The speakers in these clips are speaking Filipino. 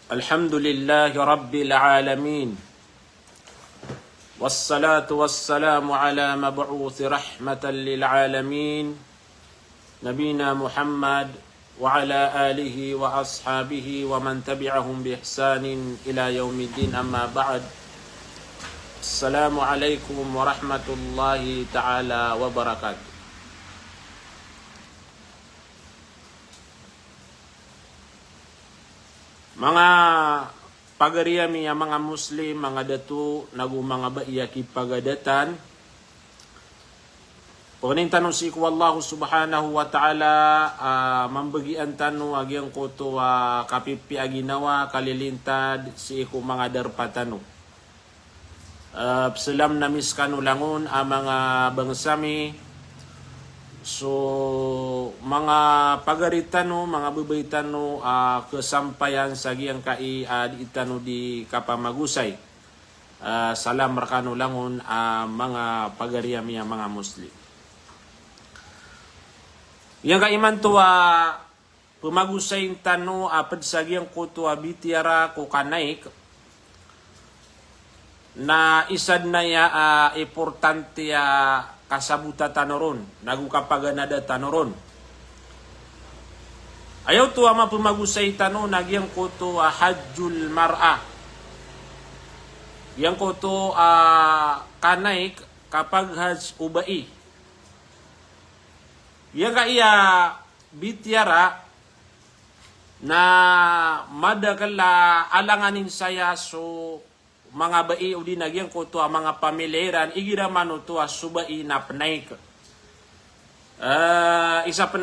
الحمد لله رب العالمين والصلاة والسلام على مبعوث رحمة للعالمين نبينا محمد وعلى آله وأصحابه ومن تبعهم بإحسان إلى يوم الدين أما بعد السلام عليكم ورحمة الله تعالى وبركاته. Mga pagariyami ya mga Muslim, mga datu, nagu mga baiyaki pagadatan. Pagkanin tanong si ku Allah subhanahu wa ta'ala, mambagian tanong agyang ko to kapipi aginawa, kalilintad, si iku mga darpatano. Salam namis kanulangon ang mga bangsami. So, mga pagaritano, mga babaytano, kesampayan sa giyang kai di itano di kapamagusay. Salam rakano langon mga pagariyami mga Muslim. Yang kaiman to pumagusay tano apad sa giyang kuto bitiara ko kanaik na isad na ya importante kasabuta tanoron, nagukapaganada tanoron. Ayaw to ama pumagusay tano, nagyang ko to hajjul mar'a. Yang ko to kanay kapag hajj ubai. Yang kaya bitiara na madagala alanganin saya so mga bai o di nagyang ko to mga pamileran igiraman to subai na pnaik. Isa pa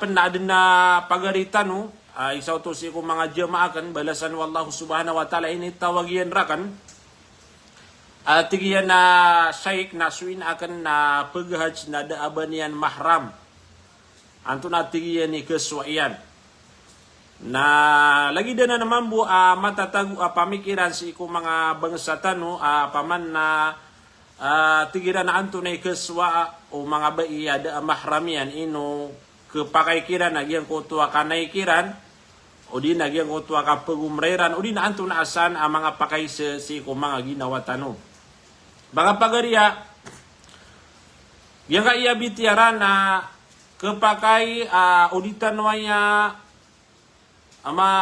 na adna pagarita no, isa to si ko mga jamaakan balasan wallahu subhanahu wa ta'ala ini tawagyan rakan. Tigiyan na shaykh na suin akan na paghaj na daabanian mahram. Anto na tigiyan ni keswayan. Na lagi din na naman bu matatago pamikiran si iku mga bangsa tano paman na tigiran na anto na ikaswa o mga bai ada mahramian ino kepakaikiran nagyang kutua kanaikiran o di nagyang kutua kapagumreran o di na anto na asan mga pakay si iku mga ginawa tano. Mga pagariya yang kaya bitiara na kepakai auditan waya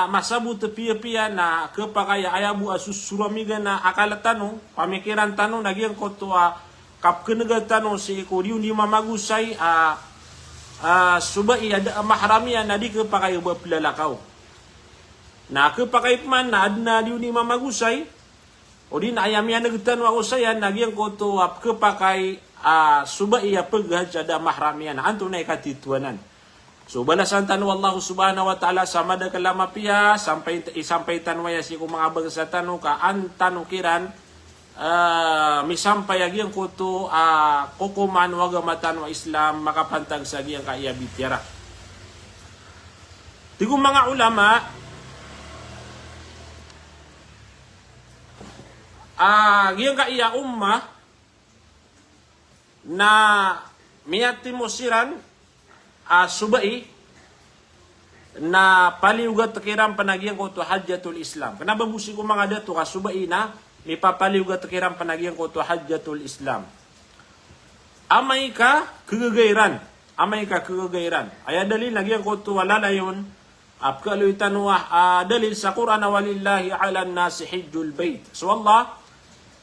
masabu tepiya-piya na kepakaya ayabu asus suramiga na akalatano pamikiran tano nagyang kotoa kapkenaga tano si ikuriun di mamagusay subai ada mahramiya na di kepakai bapilalakaw na kepakai man na adna di ni mamagusay o di na ayamiya nagtan wa usayan nagyang kotoa kepakai subai pagaj ada mahramiya na anto na ikatituanan. So balasan tanu Allah subhanahu wa ta'ala sama da kalama piya sampai tanwaya si kung mga bangsa tanu ka antanu kiran misampay agyang kuto kukuman wagamatan wa Islam makapantag sa agyang kaya bitiara. Tigong mga ulama agyang kaya ummah na miyati musiran subai na paliugat tekiram panagian ko to hajjatul Islam. Kenapa busi ko mga dato ka subai na mipapaliugat tekiram panagian ko to hajjatul Islam. Amay ka kegagairan. Aya dalil nagyan ko to walalayon apkaluitan dalil sa Quran walillahi ala nasi hijjul bait. So Allah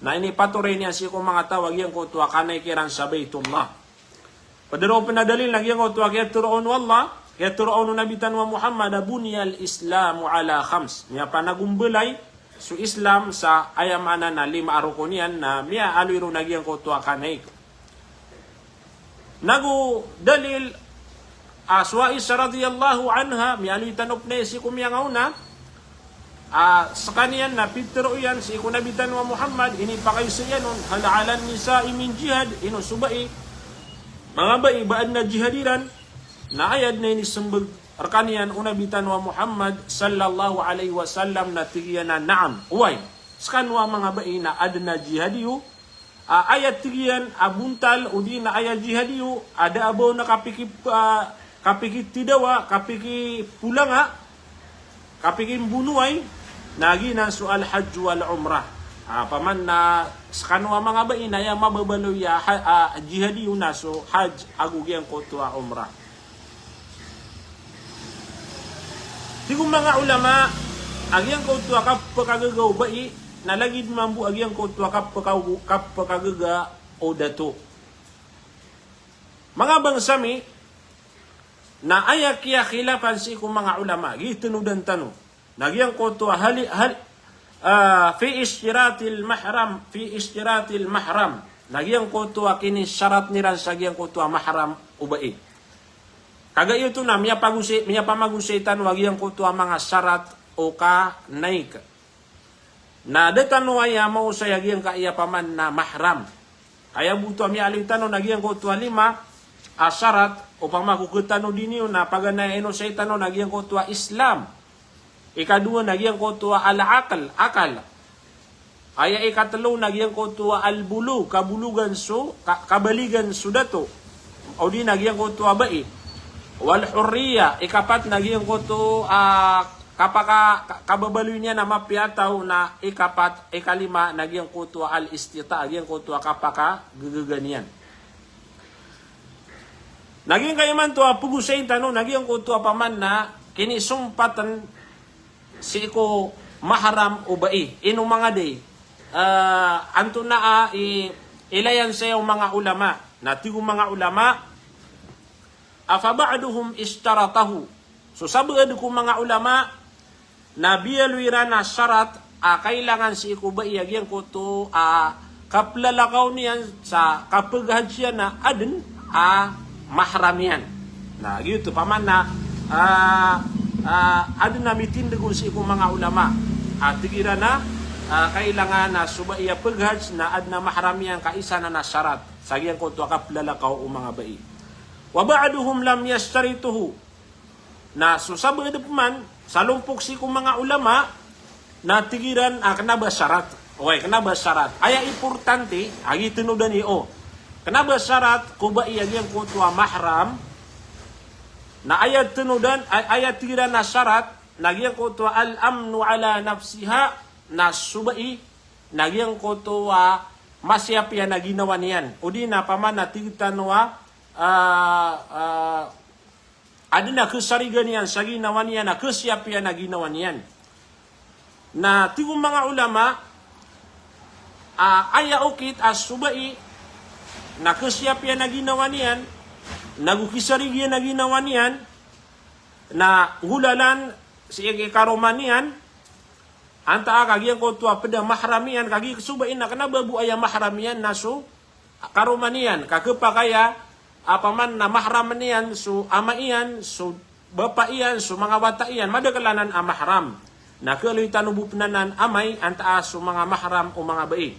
na ini patuloy niya si ko mga tawag yan ko to kanay kiran sa Baitullah. Padaro pinadalil nagyang ko tuwa kaya turoon wallah, kaya turoon nabitan wa Muhammad bunyal Islamu ala khams. Niya pa nagumbulay su Islam sa ayamana na 5 arukunian na miya aliro nagyang ko tuwa kanay. Nagu dalil Aswais radhiyallahu anha miya alitanop na si kumiyang una sa kaniyan na pitero yan si kunabitan wa Muhammad ini pakay siya nun halalan nisa min jihad ino subai mga baibaan na jihadiran na ayad na inisambag arkanian unabitan wa Muhammad sallallahu alaihi wasallam na tigiyan na naam uway skanwa mga bai na adna jihadiyo ayat tigiyan abuntal udi na ayat jihadiyo ada abo nakapikip kapiki tidawa, kapiki pulanga, kapiki bunuay, nagi na sual hajj wal umrah. Paman na kanwa mga bain na ya mababalo ya jihadi yun na so hajj agugyan ko to umrah. Tigong mga ulama, agyan ko to kapagagaw bai, nalagid mambu agyan ko to kapagagaga o dato. Mga bangsami, na ayak ya khilafan si kung mga ulama, gitunudan tanong. Nagyan ko to fi istiratil mahram, nagyan ko to kini syarat niran sagyan ko to mahram ubai. Kagaya ito na, miya pamagusitan, wagyan ko to mga syarat o ka naik. Na detano ay mo sa yagyan ka iya paman na mahram. Kaya buto miya alitano, nagyan ko to 5 syarat o pamakukutano din yun na paganaino sa itano, nagyan ko to Islam. Ikadua, nagyan ko to al-akal, akal. Aya ikatalo, nagyan ko to al-bulu, kabulugan so, kabaligan sudato. O di nagyan ko to abai. Wal hurriya, ikapat nagyan ko to kababaloy niya na mapiataw na ikapat, ikalima nagyan ko to al-istita, nagyan ko to kapaka gagaganian. Nagyan kayo man to pugusayin tanong, nagyan ko to paman na kinisumpatan si ko maharam o bai. Ino mga day, anto na ilayan sa mga ulama, natigong mga ulama, afaba'duhum ishtaratahu. So sabad ko mga ulama na biyalwira na syarat kailangan si ikuba iyagyan ko to kaplalakaw niyan sa kapaghadsya na adin mahram yan. Na gitu paman na adin na mitindagon si ikong mga ulama tigira na kailangan na suba iya paghadj na ad na mahram yan kaisa na syarat sagyan ko to kaplalakaw o mga bai. Wa ba'duhum lam yashtarituhu. Na susabad man sa lumpok si kong mga ulama na tigiran kanaba syarat. Okay, kanaba syarat. Aya importante, agi tinudan ni kanaba syarat ko ba iyagyan ko tuwa mahram na ayat tinudan ayat tigiran na syarat nagyan ko tuwa al-amnu ala nafsiha na subai nagyan ko tuwa masyap yan na ginawa niyan. O di na paman na tigitanwa ada na kesarigan yan sa ginawa niyan, na kesyap yan na ginawa niyan. Na tigong mga ulama, aya ukit as subai, na kesyap yan na ginawa niyan, nagukisarig yan na ginawa niyan, na gulalan si karoman niyan, anta kagyan ko tuwa pada mahram yan, kagi subai na kanababu aya mahram yan na so karoman niyan, kakapakaya, apaman na mahram niyan, so ama iyan, so bapa iyan, so mga bata iyan, madagalanan ang mahram. Na kaloy tanubupnanan amay, antaas so mga mahram o mga bai.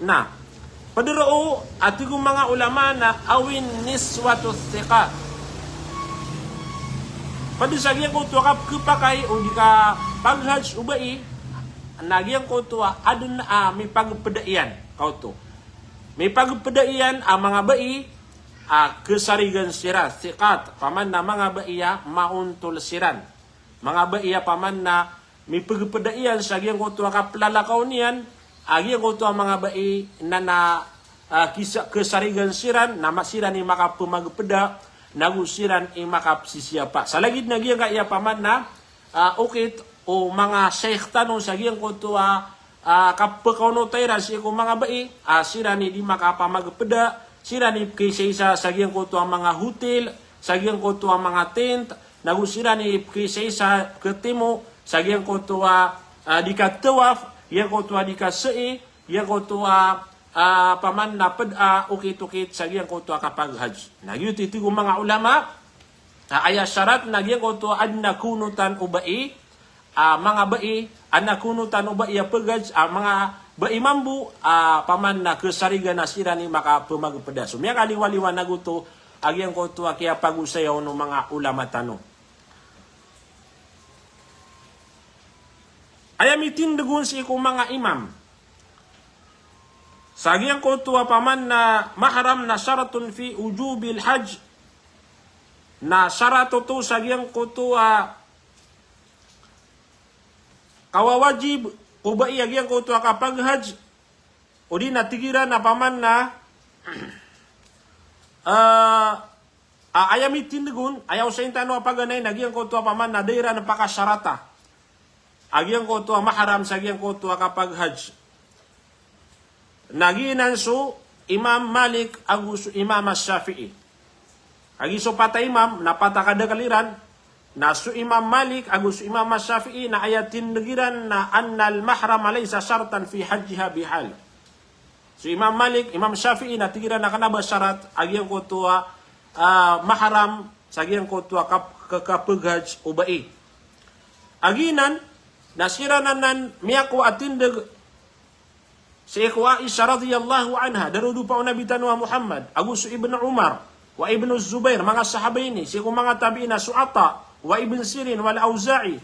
Na, padaroo, atigong mga ulama na awin niswatu thiqa. Padisagyan ko tuwa kapakay o di ka paghaj o bai, nagyan ko tuwa adun may pagpadaian. Kao to. May pagpadaian ang mga bai, kesarigan sirat, sikat, paman na mga baiya mauntul siran. Mga baiya paman na may pagpadaian sa agyan ko tuwa kaplalakaw niyan, agyan ko tuwa mga bai na kesarigan siran, na masiran ni makapumagpada, nagusiran ni makapsisiyapa. Sa lagid na agyan ka iya paman na ukit o mga sheikh tanong sa agyan ko tuwa kapakaunotaira siya ko mga bai, siran ni di makapamagpada, sira ni kaysa sagyan ko to ang mga hotel, sagyan ko to ang mga tent, nagusira ni kaysa ketimo, sagyan ko to di katawaf, yan ko to di kasei, yan ko to paman na pada ukit-ukit, sagyan ko to kapag hajj. Nagyuti tigong mga ulama, aya syarat, nagyan ko to ad nakunutan ubai, mga bai, ad nakunutan ubai pagaj, mga baimambu paman na kesarigan na sira ni makapumagpada. So miya kaliwaliwan na guto agyan ko to kaya pagusayaw ng mga ulama tanong. Ayamitin dagun si ikong mga imam. Sa agyan ko to paman na mahram na syaratun fi ujubil hajj na syarato to sagyang ko to kawawajib ubai agyang ko to kapaghaj o di natigiran na paman na ayami tindigun ayaw sa intano apaganay nagyang ko to paman na daira na pakasyarata agyang ko to maharam sagyang ko to kapaghaj naginan so Imam Malik agus Imam Shafi'i. Agi so pata imam napata kada kaliran na su Imam Malik agus Imam Shafi'i na ayatin nagiran na annal mahram laysa syartan fi hajjiha bihal. So Imam Malik, Imam Shafi'i na tigiran na kanaba syarat agyang ko to mahram sagyang ko to kapaghaj ubai. Aginan nasiranan miyako atindag si Aisha radhiyallahu anha darudu pa Nabi tanwa Muhammad agus ibn Umar wa ibn Zubair mga sahabay ni si mga tabi'in su Ata wa ibn Sirin wal Auza'i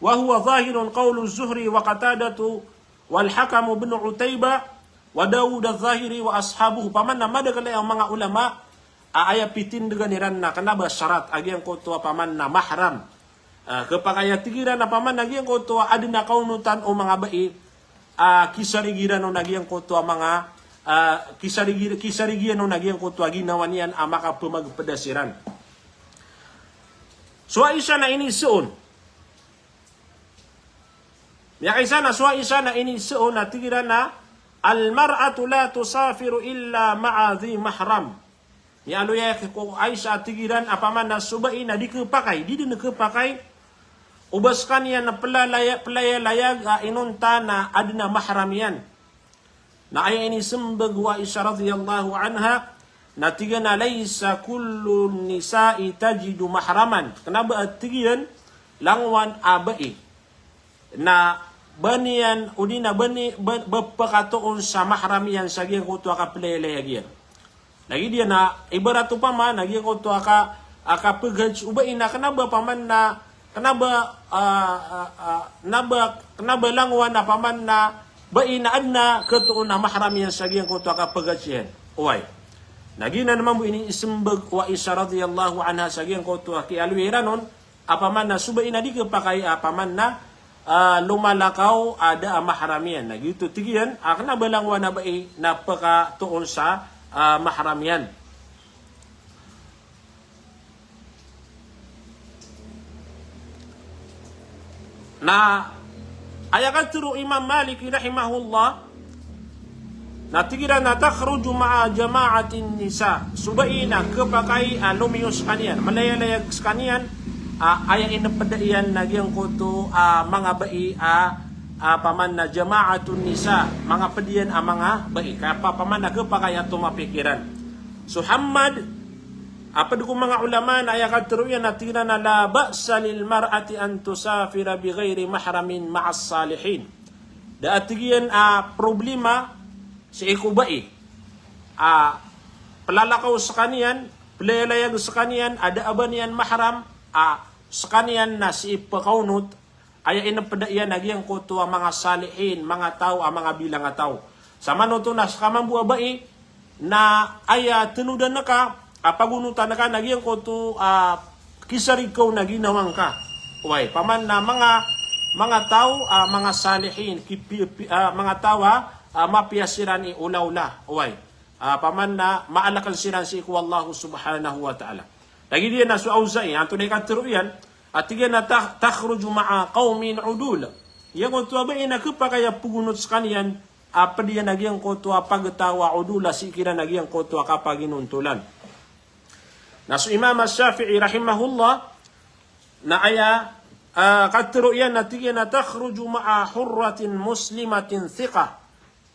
wa huwa zahirun qawlu Zuhri wa Qatadatu wal Hakam ibn Utayba wa Dawud al-Zahiri wa ashabuhu paman na madagalay ang mga ulama aaya pitindiganiran na kanaba syarat agyang ko to paman na mahram kapag tigiran na paman nagyang ko to adina kaunutan o mga bai kisarigiran no nagyang ko to mga kisarigiran no nagyang ko to ginawa niyan makapumagpadasiran. So isa na ini suon. Ya isa na so isa na ini suon na tigiran na al-mar'atu la tusafiru illa ma'a dhi mahram. Ya alo ya ko Aisyah tigiran apaman na subai na dikepakai di kepakai ubas kanian na pelayalayag inunta na adna mahram yan. Na ay ini sembag wa Aisyah radhiyallahu anha na tiga na laysa kullu nisa'i tajidu mahraman. Kenapa tigian langwan abai na banian udina bani bepakatoon sa mahram yan sa gyang kuto ka pelayalayag yan. Lagi dia na ibarat upama nagi ko to aka paghaj ubai na kanaba paman na kanaba langwan na paman na bai na adna ketuon na mahram yan sa gyang ko to aka paghaj yan. Uway. Nagi na naman mo ini isimbag wa Aisha radhiyallahu anha sa gyang ko to ki alwiranon apaman na subay na di kapakay apaman na lumalakaw ada mahram yan. Nagito tigiyan kanaba langwan na bai na pakatuon sa mahram yan. Na ayakan turu Imam Malik rahimahullah na tigiran na takhruju ma'a jama'atin nisa subaina kepakai lumius kanian malayalayag kanian ayang inapadaian nagyang kuto mga bai paman na jama'atun nisa mga pedian mga bai kapa paman na kepakai ato mapikiran. So Hamad apa duko mga ulama na ayakan turuyan na tigiran na la ba'sa lil mar'ati an tusafira bighairi mahramin ma'as salihin. Daatigian problema si ikubai pelalakaw sa kanian pelayalayag sa kanian ada abanian mahram sa kanian na si ipakaunot aya inapadaian nagyang kuto ang mga salihin mga tao mga bilang tao sama no to na sa kamambu bai na aya tinudan na ka pagunutan na ka nagyang kuto kisarikaw na ginawang ka uway paman na mga tao mga salihin mga tawa mapiyasiran ulaw-la uway paman na maalakan siran si iku Allah subhanahu wa ta'ala lagi dia na su Auza'i anto na ikatiruyan at tiga na takhruju ma'a qawmin udul yang ko tuwa ba ina kaya pugunot sa kaniyan apadiyan nagyang ko tuwa pagtawa udula sikira nagyang ko tuwa kapaginuntulan na su Imam Shafi'i rahimahullah na aya katiruyan na tiga na takhruju ma'a hurratin muslimatin thiqah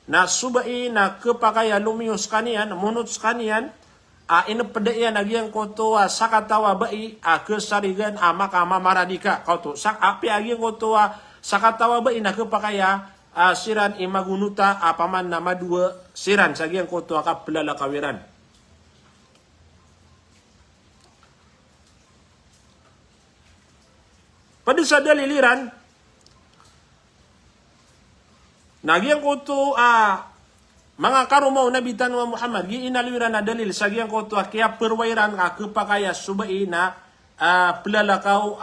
na subai na kepakaya lumius kanian munut kanian inapadaian nagyang ko to sakatawa bai kesarigan maka mamaradika kau to sak api agyang ko to sakatawa bai na kepakaya siran imagunuta paman na madua siran sagyang ko to kapelala kawiran. Pada sa daliliran nagyang ko to mga karumaw Nabi Tanwa Muhammad, giinaliran na dalil sa giyang ko to kaya perwairan ka kapakaya subai na pelalakaw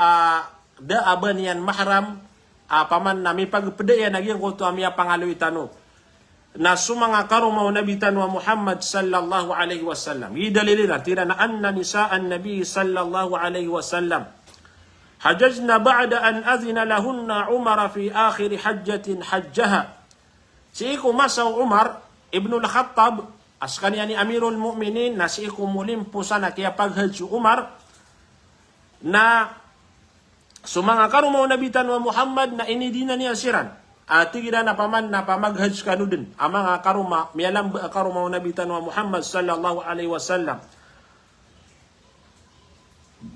da aban yan mahram paman na may pagpedayan na giyang ko to miya pangaloy tano. Na sumanga karumaw Nabi Tanwa Muhammad sallallahu alaihi wasallam. Gidalilin tira na anna nisaan Nabi sallallahu alaihi wasallam. Hajajna ba'da an adhina lahunna Umar fi akhir hajjatin hajjaha. Si iku masaw Umar Ibnul Khattab, as kanya ni Amirul Mu'minin, na si iku mulimpo sana kaya paghadju Umar, na sumanga karumaw Nabi Tanwa Muhammad na inidina niya siran. Tigida na paman na pamaghadj kanudin. Ang mga karuma, miyalam karumaw Nabi Tanwa Muhammad sallallahu alaihi wasallam.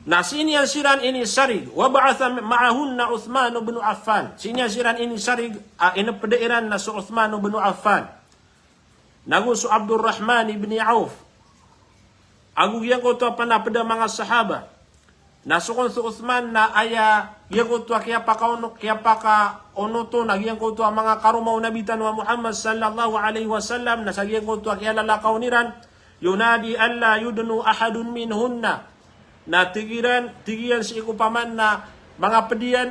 Na sinya siran ini sarig, wa ba'atha ma'ahunna Uthman bin Affan. Sinya siran ini sarig, inapedairan na si Uthman bin Affan. Naguso Abdurrahman ibn Auf. Agugyan ko to panapada mga sahaba. Nasukon si Uthman na aya yan ko to kaya pa ono to nagyan ko to mga karumaw Nabi Tanwa Muhammad sallallahu alaihi wasallam na sagyan ko to kaya lalakaw niran yunadi alla yudnu ahadun minhunna. Na tigiran si iku paman na mga pedian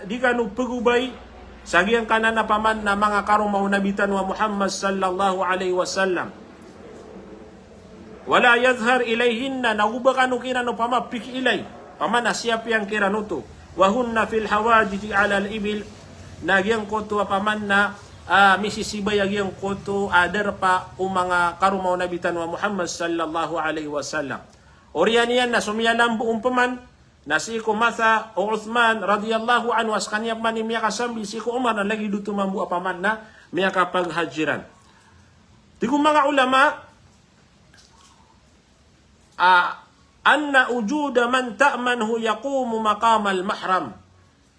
di kanu pagubay sagiang kanan na paman na mga karumaw Nabi Tanwa Muhammad sallallahu alaihi wasallam. Wala yadhhar ilayhinna naguba kanu kirano pama pikilay. Paman na siya piyang kirano to. Wahunna fil hawaditi ala al-ibil. Nagyang koto paman na misisibay agyang koto adar pa mga karumaw Nabi Tanwa Muhammad sallallahu alaihi wasallam. Oriyan yan na sumiyalang buong paman. Na si ko masa o Uthman radiyallahu anhu as kanya man ni miya kasambi si ko Umar na lagi duto mambu apaman na miya kapaghajiran. Tigong mga ulama anna ujuda man ta'manhu yaqumu maqamal mahram.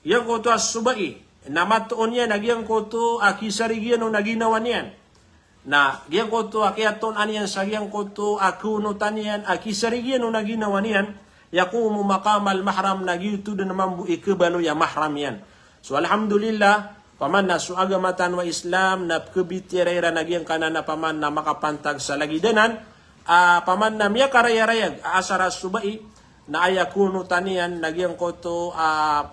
Yang ko to as subai na matuon yan nagyang ko to akisarigyan o naginawan yan. Na gyang ko to akiaton aniyan sa gyang ko to akunutan yan akisarigyan o naginawan yan. Yaqumu maqamal mahram na gitu din naman bu ikebalo ya mahram yan. So alhamdulillah, paman na su agamatan wa Islam na kebitiraira nagyang kanan na paman na makapantag sa lagidanan, paman na miya karayarayag asara subai na ayakuno tanian nagyang koto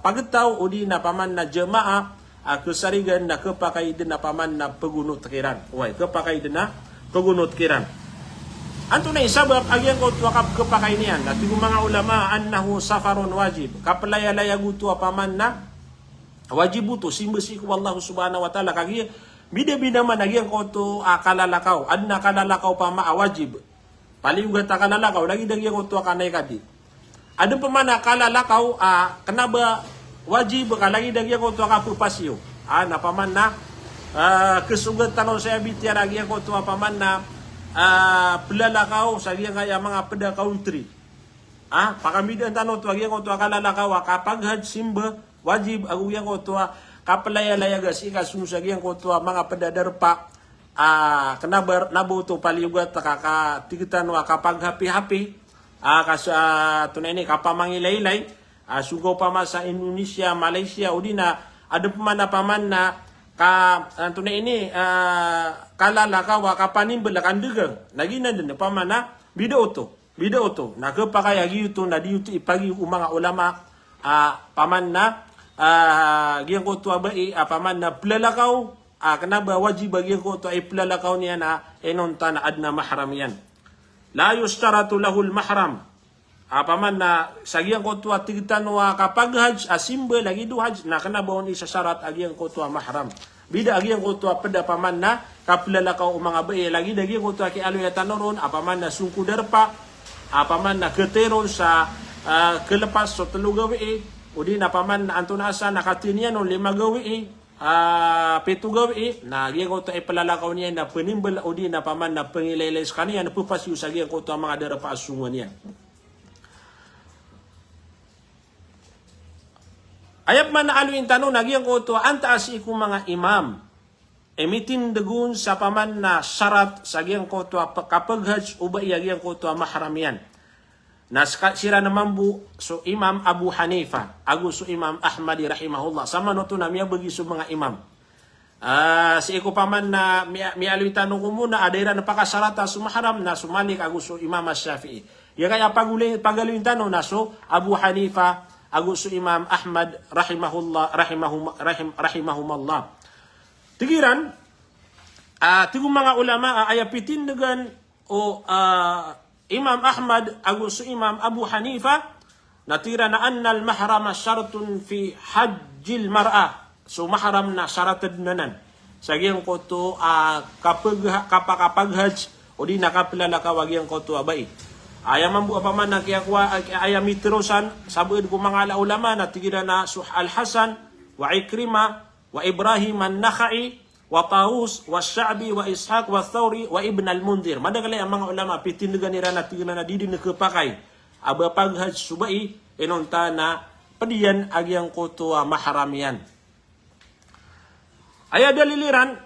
pagtaw udi na paman na jemaah kesarigan na kepakaiden na paman na pagunot kiran. Uy, kepakaiden na pagunot kiran. Anto na isabab agyan ko tuwakap kapakay niyan. At yung mga ulama, annahu safarun wajib. Kapalaya-laya guto paman na wajib buto. Simbasiku Allah subhanahu wa ta'ala. Kaya bida-bida man agyan ko to kalalakaw. Adna kalalakaw pa wajib. Paliugat kalalakaw. Lagi-dagyan ko to kanay kadi. Ada pa man kalalakaw, kanaba wajib ka. Lagi-dagyan ko to kapupasyo. Napaman na kesugat tanong saya bitya agyan ko to paman na pelalakaw sa giyang kaya mga pedakaw tri. Pakamidan tanong to agyan ko to kalalakaw kapag simba wajib aguyang ko to kapalaya-laya gas ikasungsagyan ko to mga pedadarpa kenabar nabuto paliugat kakatigitan wa kapag happy-happy tunay ni kapamangilay-lay sugaw pa ma sa Indonesia, Malaysia udina ada paman na tunay ini kalalakaw kapanin belakan degang lagi na din pamana video to na kapakaya gitu na diuto ipagi mga ulama paman na giyang ko to bai paman na pelalakaw kanaba wajib bagi ko to ay pelalakaw niya na enonta na adna mahram yan la yustaratu lahul mahram paman na sagiyang ko to tigtan wa kapag hajj asimba lagi do hajj na kanaba ni sa syarat agiyang ko to mahram. Bida agi ang kutua pada paman na kaplalakaw mga bae lagi dagi ang kutua ki aloy tanoron apaman na sungku derpa apaman na keteron sa kelepas so telu gawi udi na paman na antunasa nakatinian no 5 gawi 7 gawi na agi ang kutua ipalalakaw niya na penimbel udi na paman na pengilaylay kaniya na pupasyu sa agi ang kutua mga derpa asungan niya. Ayap man na aluin tanong, nagyang ko ito, antaas iku mga imam. Emitin dagun sa paman na syarat sa gyang ko ito, kapaghaj uba iyagyang ko ito, mahram yan. Sira naman bu, so Imam Abu Hanifa, agu so Imam Ahmadi rahimahullah. Sama no ito na miya bagi so mga imam. Si iko paman na mialwi tanong ko muna, adera na pakasarata sumahram na sumalik aguso Imam Shafi'i. Ya kaya pagalawin tanong na so Abu Hanifa, aguso Imam Ahmad rahimahumallah. Tigiran, tigong mga ulama ayapitin nagan o Imam Ahmad aguso Imam Abu Hanifa natira na annal mahrama syaratun fi hajjil mar'a. So mahram na syaratad nanan. Sagyang ko to kapag hajj o di nakapilala ka wagyang ko to abay. Ayaman bu apa man nakiyakwa ayamitrosan sabuid ko mga ulama na tigira na Al-Hasan wa Ikrima wa Ibrahim an-Nakhai wa Tawus wa Sya'bi wa Ishaq wa Thawri wa Ibn al-Mundhir. Madagali ang mga ulama pitindagan nila na tigira na didi nakapakay. Aba pag hajj subai inunta na padiyan agyang ko to mahramian. Aya daliliran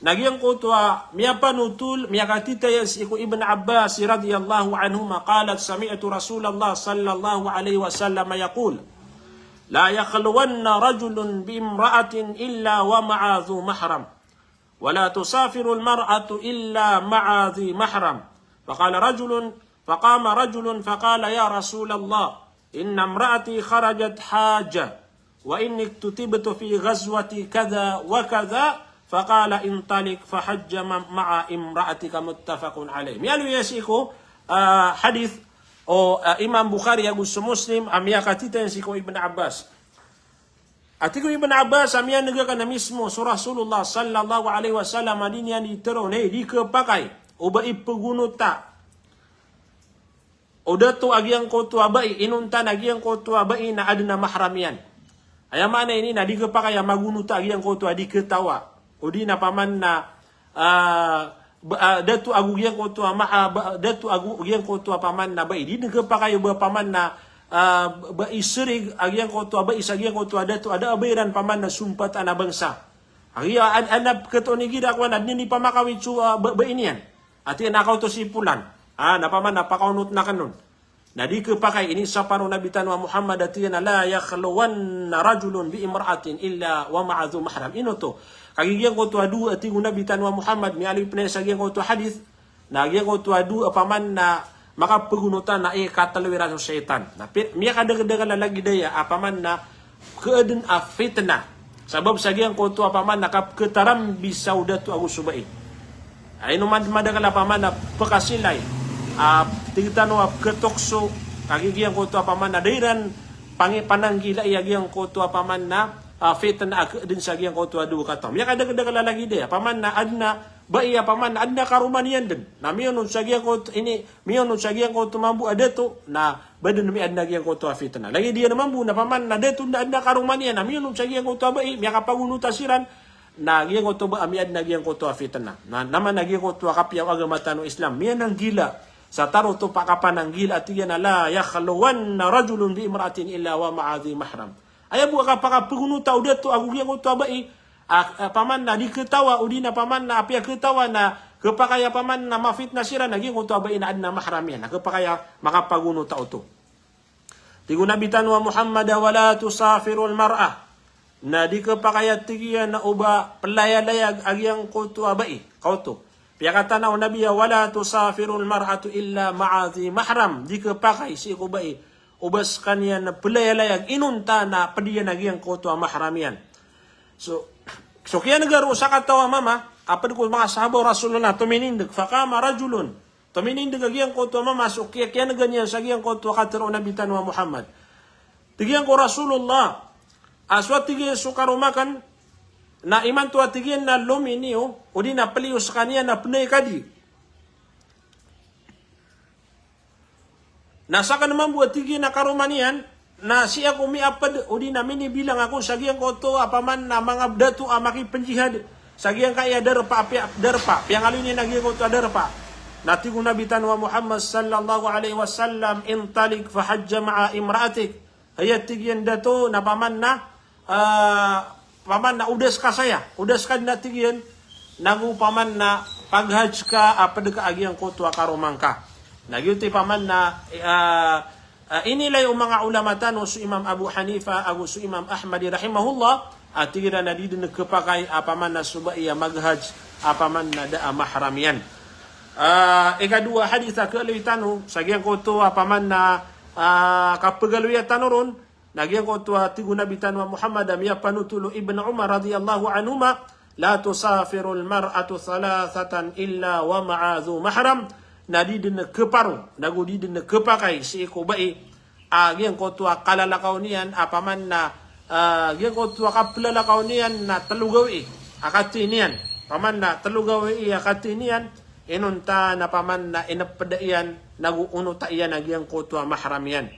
nagyang ko to miya panutul miya katita yes iku Ibn Abbas radhiyallahu anhuma qalat sami'tu Rasulullah sallallahu alaihi wasallam yaqul la yakhluwanna rajulun bi imra'atin illa wa ma'a dhu mahram wa la tusafiru al-mar'atu illa ma'a dhi mahram فقام رجل فقال يا رسول الله إن امرأتي خرجت حاجة وإني اكتتبت في غزوة كذا وكذا فقال انطلق فحج مع امرأتك متفق عليه. Mialu yasiko hadith o Imam Bukhari agus Muslim amya katita yasiko Ibn Abbas. Atiko Ibn Abbas amya nagakan na mismo so Rasulullah sallallahu alaihi wasallam adinya ni tero ne di kepakai o ba ipugunuta o dato agyang ko to abai inunta agyang ko to abai na adna mahramian. Aya mana ini na di kepakaya magunuta agyang ko to adi ketawa. O di na paman na datu agu yang ko to datu agu yang ko to paman na bai di kepakayo ba paman na ba isrig agyang ko to ba isagyang ko to datu ada abayran paman na sumpat ana bangsa. Agiya anab keto ni gida ko na ni pamakawit su ba inian. Ati nakaw to sipulan. Napaman napakaunot na kanon. Na di kepakai ini sapano Nabi tanwa Muhammad atiyana la yakhluwanna rajulun bi imra'atin illa wa ma'adhu mahram. Ino to. Kagigyan ko to adu ati Nabi tanwa Muhammad mi alip na sagyan ko to hadith. Nagyan ko to adu apaman na makapagunutan na katalwiran sa syaitan. Na miya kadagdagan lagi daya apaman na keeden fitnah. Sabab sagyan ko to apaman na ketaram bisaudatu agus subai. Ay no madagal apaman na pakasilay. Tingtano ketokso kagigian ko to apaman na dairan pananggila iyagian ko to apaman na fitna din sa giyan ko to adu katom. Ya kadagdagan lagi de apaman na adna bai apaman na adna karumanian din. Na miyon sa giyan ko ini miyon sa giyan ko to mambu adeto na badan mi adna giyan ko to fitna. Lagi dia mambu na paman na deto na adna karumanian na miyon sa giyan ko to bai miya kapagunuta siran na giyan ko to ba mi adna giyan ko to fitna. Na naman nagiyan ko to kapyaw agama tano Islam. Miyan ang gila. Sa taro to pakapanang gila at yan la yakhluwanna rajulun bi imra'atin illa wa ma'adhi mahram. Ayabu ka pakapugunuta udet to agugian ko to bai paman na di ketawa udi na paman na apya ketawa na kepakaya paman na mafitna sira na giyan ko to bai na adna mahram yan. Kepakaya makapagunuta uto. Tigo Nabi tanwa Muhammad wala tusafirul mar'ah. Na di kepakaya tigiyan na uba pelaya-layag agyang ko to bai. Kauto. Piyakata na Nabi wala tusafirul mar'atu illa ma'adhi mahram. Di kepakai si kubai ubas kanya na pelayalayag inunta na padiyan nagyang ko to mahramian. So kaya nagaro sa katawa mama apad ko mga sahabaw Rasulullah tuminindig faqama rajulun tuminindig agyang ko to mama so kaya naganyan sa agyang ko to katero Nabi tanwa Muhammad. Tigyan ko Rasulullah aswat tigyan sukarumakan na iman tu atigyan na lumi niyo o di na palius kanya na punay kadi. Nasa ka naman buat tigyan na karumanian na siya kumiapad o di na minibilang ako sagyang ko to apaman na mga datu amaki penjihad sagyang kaya darpa piang alin ni nagyang ko to darpa. Natigo Nabi tanwa Muhammad sallallahu alaihi wasallam intalik fa hajja ma'a imra'atik. Hayat tigyan dato na paman na paman na udas ka saya, udas ka na tigyan, nagu paman na paghaj ka, apad ka agyang ko tuwa karumang ka. Nagyuti paman na inilay o mga ulama tano su Imam Abu Hanifa agu su Imam Ahmad rahimahullah atira na di nagkapakay apaman na subai maghaj apaman na da mahram yan. Ikadua hadis keuleuy tanu sagian ko to apaman na kapagaluya tanuron nagian ko to tigu Nabi tanu Muhammad ya panutulu Ibnu Umar radhiyallahu anhuma la tusafirul mar'atu thalathatan illa wa ma'a dhu mahram na di din keparu nagu di din kepakai si ko bai agian ko to kalalakaw niyan apaman na agian ko to kaplalakaw niyan na telugawi akati niyan paman na telugawi akati niyan inunta na paman na inapedaian naguuno ta iyan agian ko to mahram yan.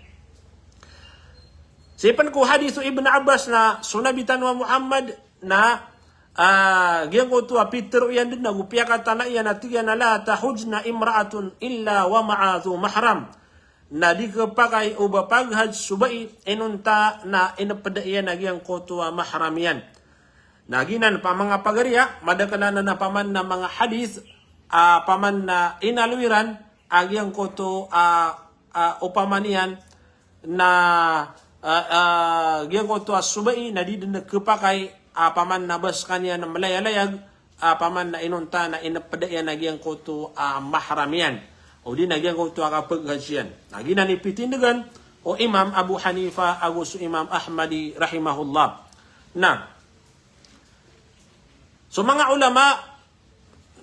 Sipan ko hadis Ibnu Abbas na sunabitan wa Muhammad na gian ko to Peter yan din nagupya kata na iyan at iyan na la tahujna imra'atun illa wa ma'adhu mahram na di kapakai o bapaghaj subai inunta na inapedaian agian ko to mahram yan. Naginan pa mga pagariya madakalan na paman na mga hadis paman na inaluiran agian ko to upamanian na gian ko to subai na di din kapakai paman na bas kanya na malayalayag paman na inunta na inapadayan nagyang ko to mahram yan o di nagyang ko to kapaghajyan nagina ni pitindigan o Imam Abu Hanifa aguso Imam Ahmadi rahimahullah na so mga ulama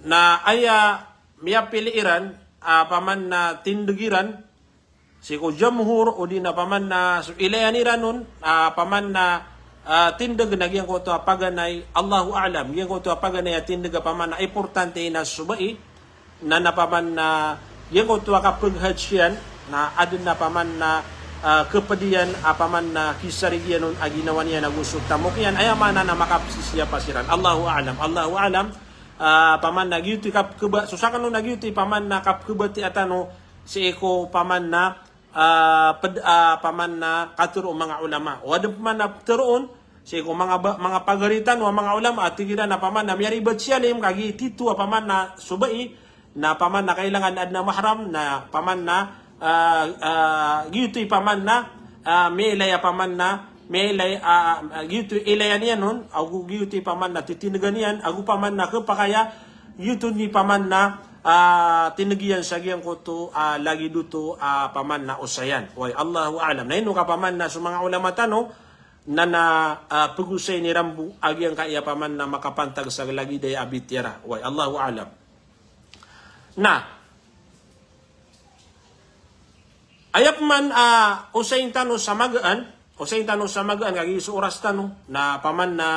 na aya miya piliiran paman na tindigiran si ko jamhur o di na paman na so ilayaniran nun paman na tindag nagyang ko to paganay Allahu a'lam gyang ko to paganay tindag paman na importante na subai na napaman na gyang ko to kapaghajyan na adun na paman na kepedian paman na kisarigyan nun aginawan niya nagusot tamok yan ayaman na makapsisya pasiran Allahu a'lam paman na gyuti kap keba susakan nun nagyuti paman na kap kebati atano si eko paman na paman na katuro mga ulama. Wala paman na teroon, si ko mga pagaritan o mga ulama at tigiran na paman na miyari bat siyalim kagi titu paman na subai na paman na kailangan ad na mahram na paman na gito'y paman na may ilaya paman na may ilay gito'y ilayan yan nun agu gito'y paman na titinagan yan agu paman na kapakaya gito'y paman na tinagiyan sa giyang ko to lagi duto paman na usayan. Way Allahu a'lam. Na ino ka paman na sa mga ulama tano na pagusay ni Rambu agyang kaya paman na makapantag sa lagi day abitira. Way Allahu a'lam. Na ayap man usayin tano sa magaan kagi sa oras tano na paman na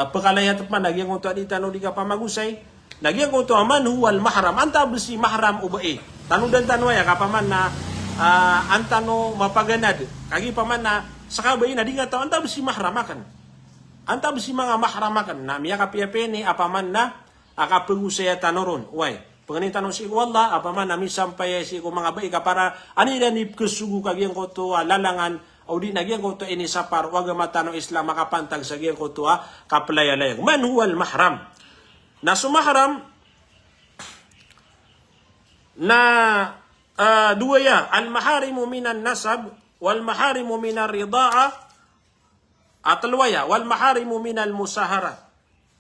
pakalayat man nagyang ko to di tano di ka pamagusay nagyang ko to man huwal mahram anta besi mahram ubai tanudan tanwaya kapaman na antano mapaganad kagi paman na sakabay na di nga tao anta besi mahramakan anta besi mga mahramakan na miya kapiapeni apaman na akapagusaya tanoron way pagani tanong si wallah apaman na misampay si ko mga bai ka para ani na ni kesugu kagyang ko to lalangan o di nagyang ko to inisapar waga matano Islam makapantag sa gyang ko to kaplayalayag man huwal mahram na sumahram na dua ya al-maharimu minan nasab wal maharimu minar rida'a at alwaya wal maharimu minal musahara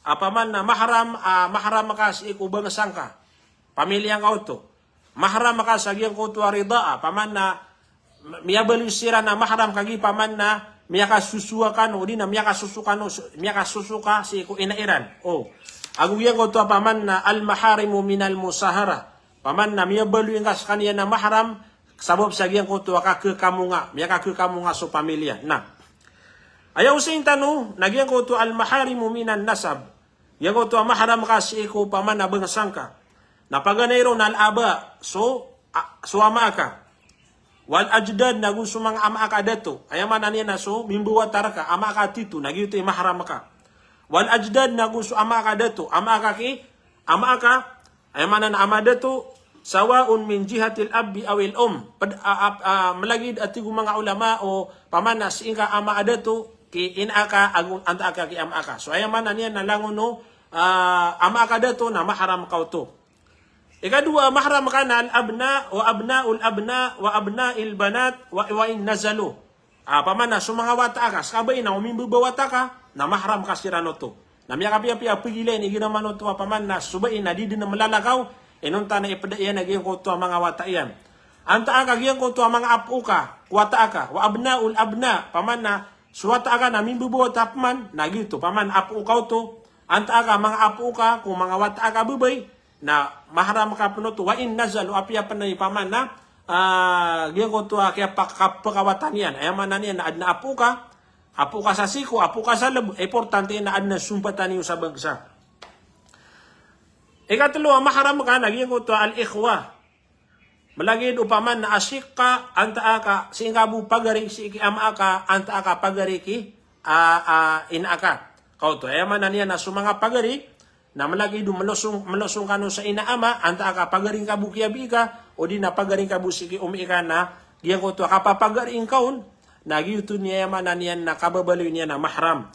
apaman na mahram ka sa ikubang sangka pamilyang auto mahram ka sa giyang ko to rida'a paman na miyabalusira na mahram kagi paman na miyaka susuakan o di na miyaka susuka si ko inairan aguyan ko to paman na al-maharimu minal musahara paman na miya balu yung kas kaniya na mahram sabab sa giyan ko to miya kakamunga so pamilya na ayaw sa tano nagyan ko to al-maharimu minan nasab yan ko to mahram kasi ko paman na bangsangka napaganay ro na al-aba so ama ka wal ajdad naguso mga ama ka dato ayaman aniya na so mimbuwa taraka ama ka titu nagyuto mahram ka wal ajdad na gusto ama ka dato ama ka ay manan ama dato sawaun min jihatil abbi awil malagid at mga ulama o pamanas inka ama dato ki inaka agun anta ka ki ama ka so ay manan yan nalangon no ama ka dato na mahram ka to Ikadua, mahram ka na al-abna wa abnaul abna wa abnail banat wa in nazalu. Paman na mga wata ka, sakabay na umimbuba wata ka, na mahram ka sirano to. Na miya kapia pigilin, iginaman to paman na subain na di din na malalakaw, inunta na ipadayan na giyan ko to mga wata iyan. Anta ka giyan ko to mga apu ka, wata ka, wa abnaul abna, paman na suwata ka na mimbuba wata paman, na gito, paman apu ka to. Anta ka mga apu ka, kung mga wata ka bubay, na mahram ka puno to, wa in nazal, o apya pa na ipaman na, giyan ko to, kaya pakawatan yan, ay man na niyan, na adna apu ka sa siko, apu ka sa labo, importante na adna sumpatan niyo sa bagsa. Ikatlo, mahram ka na, giyan ko to, al-ikhwa, malagid upaman na asik ka, anta ka, si ingabu pagari, si ikiama ka, anta ka pagari ki, inaka. Kau to, ay man na niyan, na sumanga pagari, na malagi do malusong kano sa inaama, anta ka pagaring ka bukiyabi ka, o di na pagaring ka busiki umika na, giyan ko to, kapapagaring kaun, nagyuto niya yaman na niyan na kababaloy niya na mahram.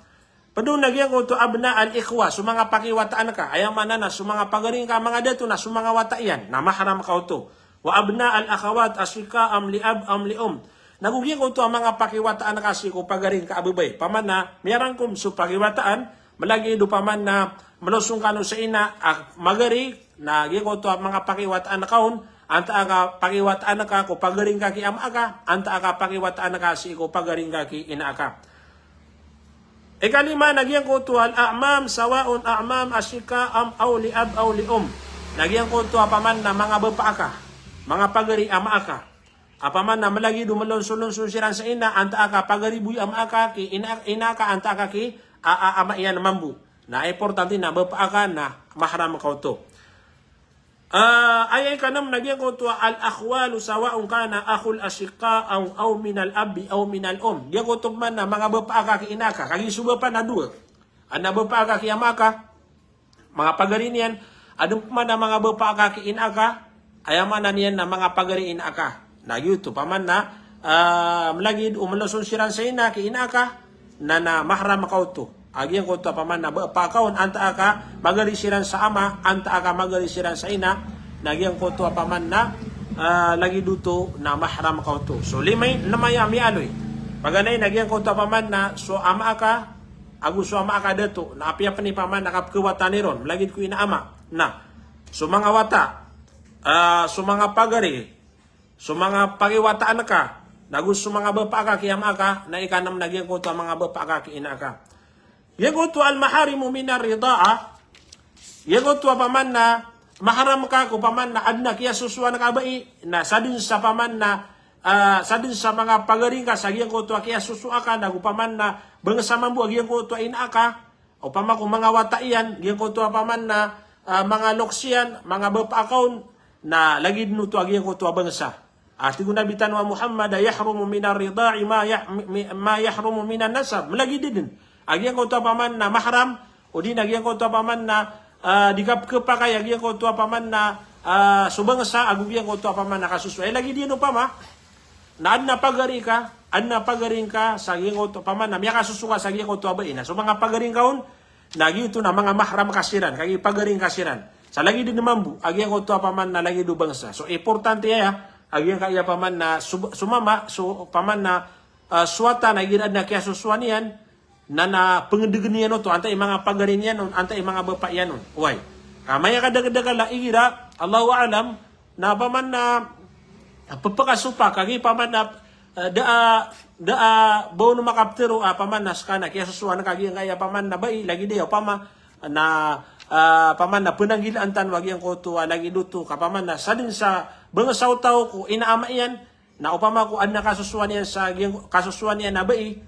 Padung nagyan ko to abna al-ikhwa, sumanga pakiwataan ka, ayaman na sumanga pagaring ka mga dato na sumanga wata yan, na mahram ka to. Wa abna al-akhawat asika am liab am lium. Nagugyan ko to ang mga pakiwataan kasi ko pagaring ka abubay. Paman na, mayroon kong so pakiwataan, malagi do paman na malusong kano sa ina, magari, na gigo to mga pakiwataan na kaon, anta aga pakiwataan ka ko pagaring ka ki ama ka, anta aga pakiwataan ka si ko pagaring ka ki ina ka. Ikalima, nagyan ko to al-a'mam, sawaun a'mam, asika, am, aw, liab, aw, lium. Nagyan ko to paman na mga bapa ka, mga pagari ama ka. Apaman na malagi dumalon-sulon siran sa ina, anta ka pagari buy ama ka, ki ina ka, anta ka ki ama iyan mambu. Na importante na bapa ka na mahram ka to. Ayay ka nam nagyan ko to al-akhwalu sawaun kana akhul asika aw min al-abi aw min al-um. Diyan ko to man na mga bapa ka ki ina ka, kagi suba pa na duwa. Ana bapa ka ki ama ka, mga pagari niyan, adun man na mga bapa ka ki ina ka, ayaman na niyan na mga pagari ina ka. Nagyuto paman na malagid umalason siran sa ina ki ina ka na mahram ka to. Agian ko to paman na pakaon anta ka magari siran sa ama, anta ka magari siran sa ina, nagyan ko to paman na lagi duto na mahram ka to. So limay namaya mi aloy. Paganay nagyan ko to paman na so ama ka, agus so ama ka dato na apya pa ni paman nakapkuwatan ni ron, lagid ko ina ama na. So mga wata, so mga pagari, so mga pagiwataan ka, nagus so mga bapa ka kiyama ka, na ikanam nagyan ko to mga bapa ka kiina ka. Yago to al-maharimu minar rida'a, yago to paman na maharam ka ko paman na adna kiya susuan ka bai, na sadin sa paman na sadin sa mga pagaring ka, sagyan ko to kiya susua ka, nagupaman na bangsa mambu, agyan ko to ina ka, o paman kung mga wata iyan, agyan ko to paman na mga loksiyan, mga bapa akaun, na lagid no to agyan ko to bangsa. Ati ko nabitan wa Muhammad yahrumu minar rida'i ma yahrumu minan nasab, malagid din. Agyan ko to paman na mahram, o di nagyan ko to paman na digap-kepa kay agyan ko to paman na subangsa, agugyan ko to paman na kasusuay. Lagi di no pama, na adna pagari ka, sa agyan ko to paman na miya kasusuka sa agyan ko to abain. So mga pagaring kaon, nagyan to na mga mahram kasiran, kagi pagaring kasiran. Sa lagi din naman bu, agyan ko to paman na lagi do bangsa. So importante ya, agyan kaya paman na sumama, so paman na suwata na girad na kaya susuan yan, na pengendegan niya no to, antay mga pagarin yan nun, antay mga bapa yan nun. Uway. Maya kadagdagala, igira, Allahu alam, na paman na papakasupa, kagi paman na bawa no makaptero, paman na skana, kaya susuan kagi kaya paman na bai, lagi dayo, paman na paman na penanggilaan tan, wag yan ko to, lagi duto, kapaman na sadin sa bangasaw tao ko, inaama yan, na upama ko adna kasusuan yan sa kasusuan yan na bai,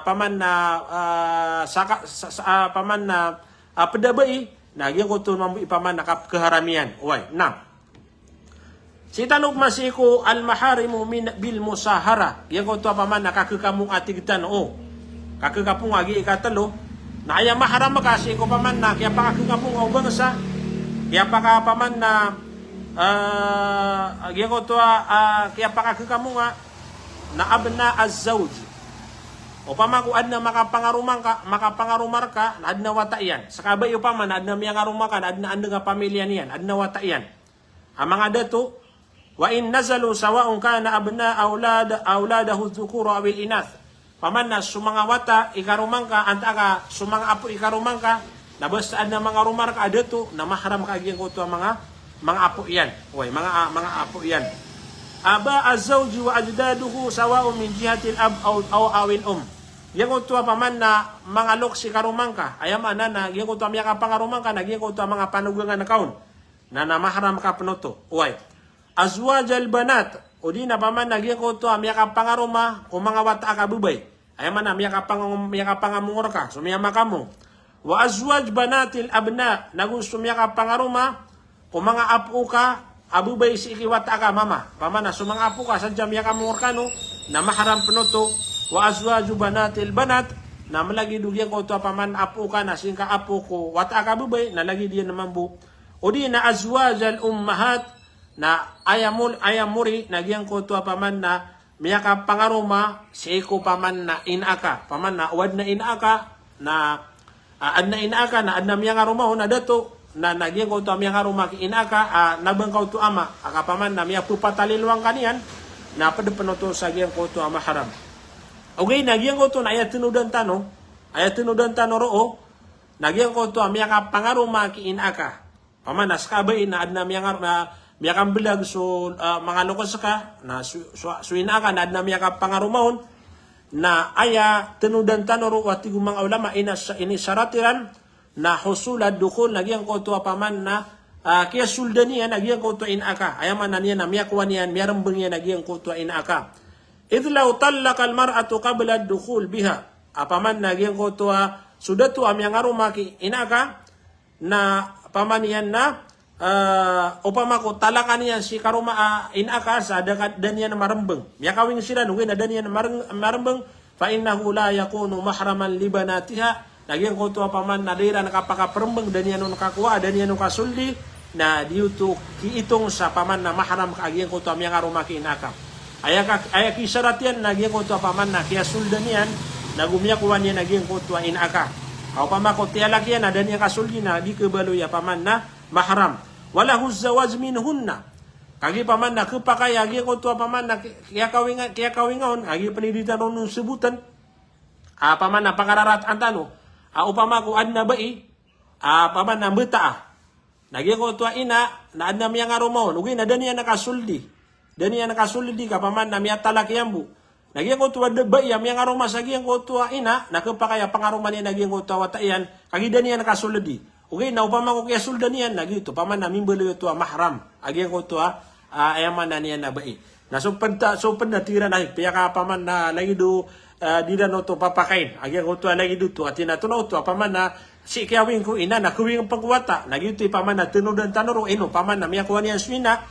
paman na paman na pedabay nagyan ko to mambu ipaman nakap keharamian. Uy, na si tanong masiko al-maharimu bil musahara, yan ko to paman nakakakamong atigtan o kakakapong agi ikatalo na aya maharam kasi ko paman na kaya pakakakamong o bangsa kaya paman na yan ko to kaya pakakakamong na abna az-zawj. O pama ko adna makapangarumar ka, adna wata yan. Sa kabay upama na adna miya ngarumar ka, adna anda nga pamilya niyan, adna wata yan. ang mga dato, wa in nazalu sawa'un kana abna auladahu dhukuru aw inath. Paman na sumanga wata ikarumang ka antaka sumanga apo ikarumang ka nabastaan na mga rumar ka dato na mahram ka agyan ko to mga apo iyan. Oy, mga apo iyan. Aba az-zawji wa ajdaduhu sawa'un min jihatil ab aw awil Yang ko to paman na mga lok si karumang ka. Ayam ana na yang ko to miya ka pangarumang ka nagyan ko to mga panugangan na kaon na mahram ka penoto. Oy. Azwajal banat o di na paman nagyan ko to miya ka pangaruma kung mga wata ka bubay. Ayam ana miya ka pangamungor ka. So miya makamu. Wa azwaj banatil abna nagusto miya ka pangaruma kung mga apo ka abubay si ikiwata ka mama. Paman na so mga apo ka sadya miya ka mungor ka no na mahram penoto. Wa azwaju banatil banat na malagi dugyan ko to paman apo ka na singka apo ko wata ka bubay na lagi diyan naman bu. O di na azwajal ummahat na ayamuri nagyan ko to paman na miyaka pangaruma si ko paman na inaka paman na uwad na inaka na adna inaka na adna miyang aruma na dato na nagyan ko to miyang aruma ki inaka nabangkaw to ama aka paman na miya pupatalilwang kanian na padepenoto sa gyang ko to ama haram. Okay, nagyan ko to na ayat tinudan tano roo nagyan ko to miyaka pangaruma ki inaka paman na skabay na adna miyang miyakang bilag so mga lokos ka na suina ka na adna miyaka pangarumahon na aya tenudan tanoro wati gumang ulama ini syaratiran na husulad dukul nagyan ko to paman na kaya suldaniya nagyan ko to inaka ayaman na niya na miyakwan yan miyarambeng yan nagyan ko to inaka idlaw tallaka almar'atu qabla ad-dukhul biha apaman nagyan ko to sudah to amyang arumaki inaka na paman yan na upama ko talakan niya si karuma inaka sa dakat dan niya na marambeng. Miya kawing sila nungin na dan niya na marambeng fa innahu la yakunu mahraman li banatiha. Nagyan ko to paman na dira nakapakaperembeng dan niya no nakakuha dan niya no kasuldi na diuto kiitong sa paman na mahram kaagyan ko to miya karuma ki inaka. Aya kisaratian nagyan ko to paman na kiya suldan niyan nagumya kuwan niya nagyan ko to inaka. Upama ko tialak yan na dan niya kasuldi na di kebalo ya paman na mahram. Walahu zawaj minhunna kagi paman na kepakay agi ko to paman na kaya kawingon agi pendidikan nun sebutan paman na pangararat antano upama ko adna bai paman na beta nagi ko to ina na adna miya ngarumon ugi na daniya nakasuldi ka paman na miya talak yambu nagi ko to bai miya ngaruma sagi ko to ina na kepakay pangaruman ni nagi ko to wataian kagi daniya nakasuldi. Okay, na upama ko kaya suldan niyan na gito, paman na mimbalo ito mahram. Agyan ko ito ayaman na niyan na bai. Na so natira na kaya ka paman na lagi do di na no to papakain. Agyan ko ito lagi do to at tinatunaw to paman na si kiyawin ko ina na kuwing pagwata. Lagi ito paman na tinudan tanoro ino paman na miya kuha niyan swina.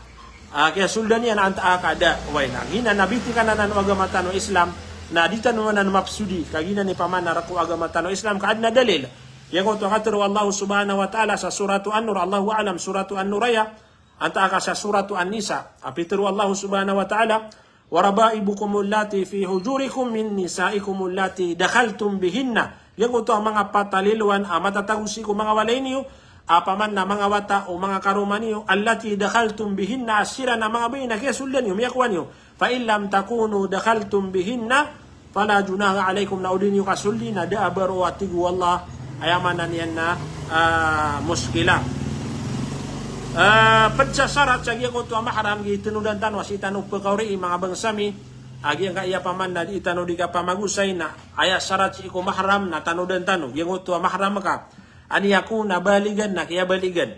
Kaya suldan niyan anta kada way na gina nabiti ka na ng agama tano Islam na dita naman na mapsudi kagina ni paman na raku agama tano Islam kaad na dalil. Yang ko tuhatir Allah subhanahu wa ta'ala sa suratu An-Nur Allahu a'lam suratu An-Nuraya anta ka sa suratu An-Nisa apitiru Allah subhanahu wa ta'ala wa rabaibukum allati fi hujurikum min nisaikum allati dakhaltum bihinna yang ko to mga patalilwan matatagusi ko mga walay niyo apaman na mga wata o mga karuman niyo allati dakhaltum bihinna asira na mga bay na kisuldan niyo miyakwan niyo fa illam takunu dakhaltum bihinna fala junaha alaykum na udin niyo kasuldi na da'abaru wa tigu wallah ayaman na niyan na muskila. Pagsasarat sa giya ko ito mahram gitinudan tanwa si tanong pagkawri mga bangsami agi ang kaya paman na itano di ka pamagusay na aya sarat si ko mahram na tanudan tanong giya ko ito mahram ka ani ako na baligan na kaya baligan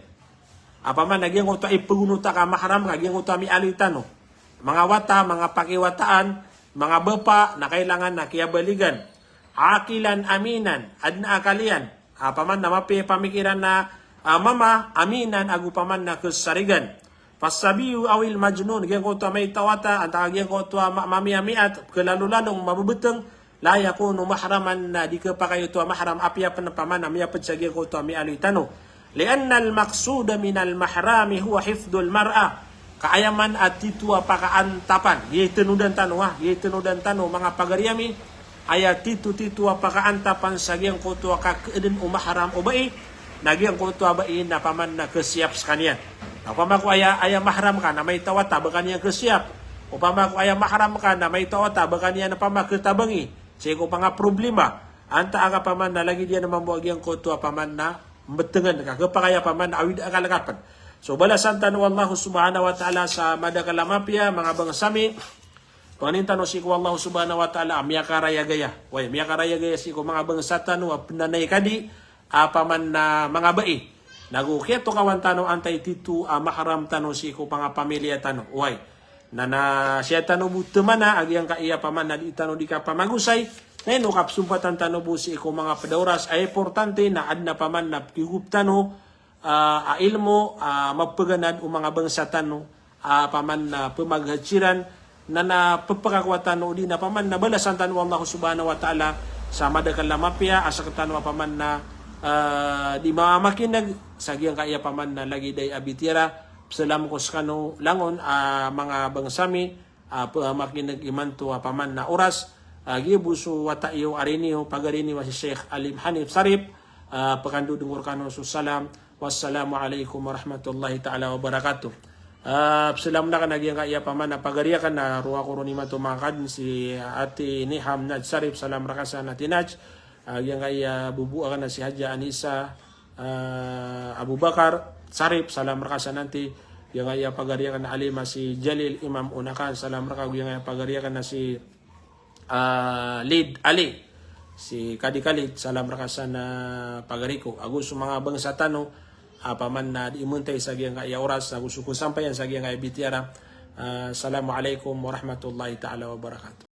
apaman na giya ko ito ipunuta ka mahram ka giya ko ito mialitano mga wata, mga pakiwataan mga bapa na kailangan na kaya baligan akilan aminan adna akalian paman na mapi pamikiran na mama aminan agu paman na kesarigan pasabiu awil majnun gen ko to may tawata anta gen ko to mamiamiat kelalulanong mabubeteng la yakunu mahraman na di kapakayo to mahram apya paman na miya patsagi ko to mi alitano lianna al maqsud min al mahrami huwa hifdul mar'a kaayaman at titwa pakaantapan yitenudan tanwa yitenudan tano mga pagariami ayat titu apakaantapan sa giyang kutua kakadin umahram ubai na giyang kutua bai na paman na kesiap sekalian Upama ko aya mahram ka na may tawata baka niya kesyap. Upama ko aya mahram ka na may tawata baka niya na pamakitabangi. Sige ko pa nga problema. Anta aga paman na lagi dia naman buwag yang koto paman na betengan ka. Kapakaya paman na awid akalakapan. So balasan tanu Allah subhanahu wa ta'ala sa madakalamapya mga bangsami. Panintano si ko Allah subhanahu wa ta'ala miyakaraya gaya. Way miyakaraya gaya si ko mga bangsatan wa penanay kadi paman na mga bai. Naguketo kawan tano antay titu mahram tano si ko panga pamilya tano. Way na siya tano butemana agi ang kaiya paman na di tano di ka pamagusay. Ngayon kapsumpatan tano bu si ko mga pedauras ay importante na adna paman na kigup tano ilmo magpaganad o mga bangsa tano paman na pemaghatsiran na napapakakwatan o di na paman na balasan tano Allah subhanahu wa ta'ala sa madakalamapya asa katano paman na di mamakinag sagyang kaya paman na lagi day abitira salam ko skano langon mga bangsami makinag imanto paman na oras gibuso wata iyo ariniyo pagarini wa si Sheikh Alim Hanif Sarip pakandu dengur kano salam wassalamu alaikum warahmatullahi taala wabarakatuh. Salam na kanagyan kaya paman na pagariya ka na ruwa ko rin matumangkad si Ate Niham Naj Sarip salam rakasan na tinaj yang kaya bubuan na si Haja Anisa Abu Bakar Sarip salam rakasan nanti yang kaya pagariya na alima si Jalil Imam Unakan salam rakasan yang kaya pagariya na si Lid Ali si Kadi Khalid salam rakasan na pagariko agus mga bangsa tano paman na imuntay sa giyang kaya oras agus ko sampayan sa giyang kaya bitiara. Assalamualaikum warahmatullahi taala wabarakatuh.